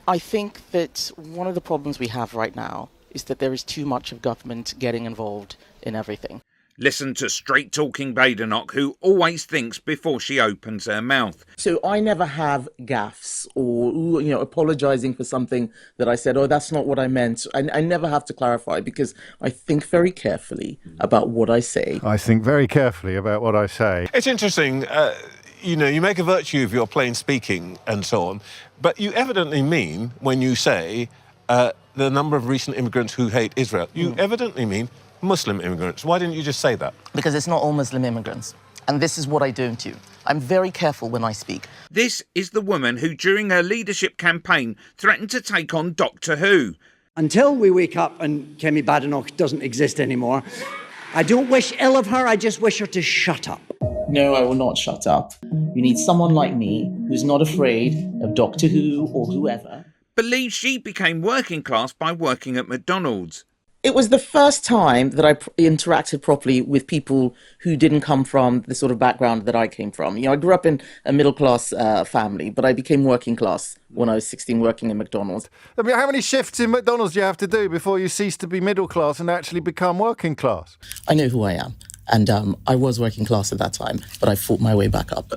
I think that one of the problems we have right now is that there is too much of government getting involved in everything. Listen to straight-talking Badenoch, who always thinks before she opens her mouth. So I never have gaffes or, apologizing for something that I said, oh, that's not what I meant. I never have to clarify because I think very carefully about what I say. I think very carefully about what I say. It's interesting, you make a virtue of your plain speaking and so on, but you evidently mean when you say the number of recent immigrants who hate Israel, you evidently mean Muslim immigrants. Why didn't you just say that? Because it's not all Muslim immigrants. And this is what I don't do. I'm very careful when I speak. This is the woman who, during her leadership campaign, threatened to take on Doctor Who. Until we wake up and Kemi Badenoch doesn't exist anymore, I don't wish ill of her, I just wish her to shut up. No, I will not shut up. You need someone like me who's not afraid of Doctor Who or whoever. Believes she became working class by working at McDonald's. It was the first time that I interacted properly with people who didn't come from the sort of background that I came from. I grew up in a middle-class family, but I became working class when I was 16 working in McDonald's. I mean, how many shifts in McDonald's do you have to do before you cease to be middle class and actually become working class? I know who I am, and I was working class at that time, but I fought my way back up.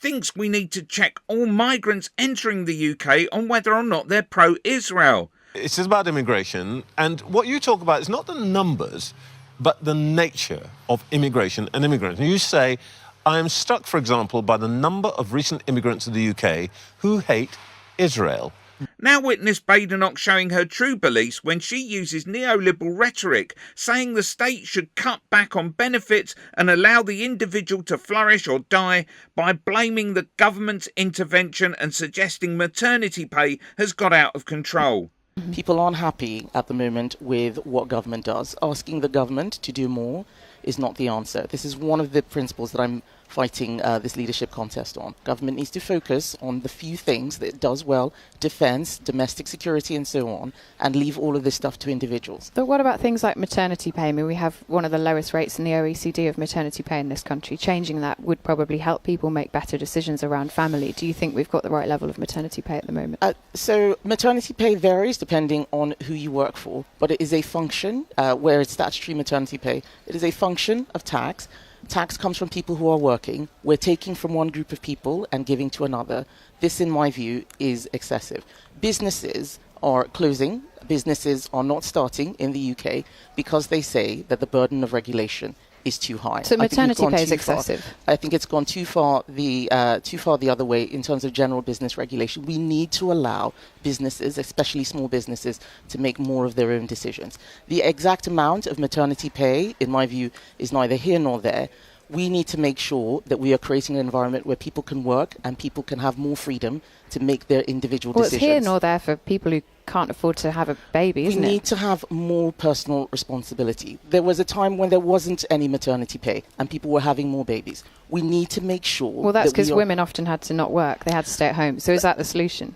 Thinks we need to check all migrants entering the UK on whether or not they're pro-Israel. It's about immigration, and what you talk about is not the numbers, but the nature of immigration and immigrants. And you say, I am struck, for example, by the number of recent immigrants to the UK who hate Israel. Now witness Badenoch showing her true beliefs when she uses neoliberal rhetoric, saying the state should cut back on benefits and allow the individual to flourish or die by blaming the government's intervention and suggesting maternity pay has got out of control. People aren't happy at the moment with what government does. Asking the government to do more is not the answer. This is one of the principles that I'm fighting this leadership contest on. Government needs to focus on the few things that it does well, defence, domestic security and so on, and leave all of this stuff to individuals. But what about things like maternity pay? I mean, we have one of the lowest rates in the OECD of maternity pay in this country. Changing that would probably help people make better decisions around family. Do you think we've got the right level of maternity pay at the moment? So maternity pay varies depending on who you work for, but it is a function, where it's statutory maternity pay, it is a function of tax. Tax comes from people who are working. We're taking from one group of people and giving to another. This, in my view, is excessive. Businesses are closing. Businesses are not starting in the UK because they say that the burden of regulation is too high. So maternity pay is excessive? I think it's gone too far the other way in terms of general business regulation. We need to allow businesses, especially small businesses, to make more of their own decisions. The exact amount of maternity pay, in my view, is neither here nor there. We need to make sure that we are creating an environment where people can work and people can have more freedom to make their individual decisions. Well, it's here nor there for people who can't afford to have a baby, isn't it? We need to have more personal responsibility. There was a time when there wasn't any maternity pay and people were having more babies. We need to make sure. Well, that's because women often had to not work. They had to stay at home. So is that the solution?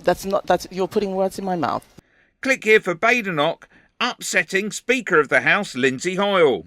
You're putting words in my mouth. Click here for Badenoch upsetting Speaker of the House Lindsay Hoyle.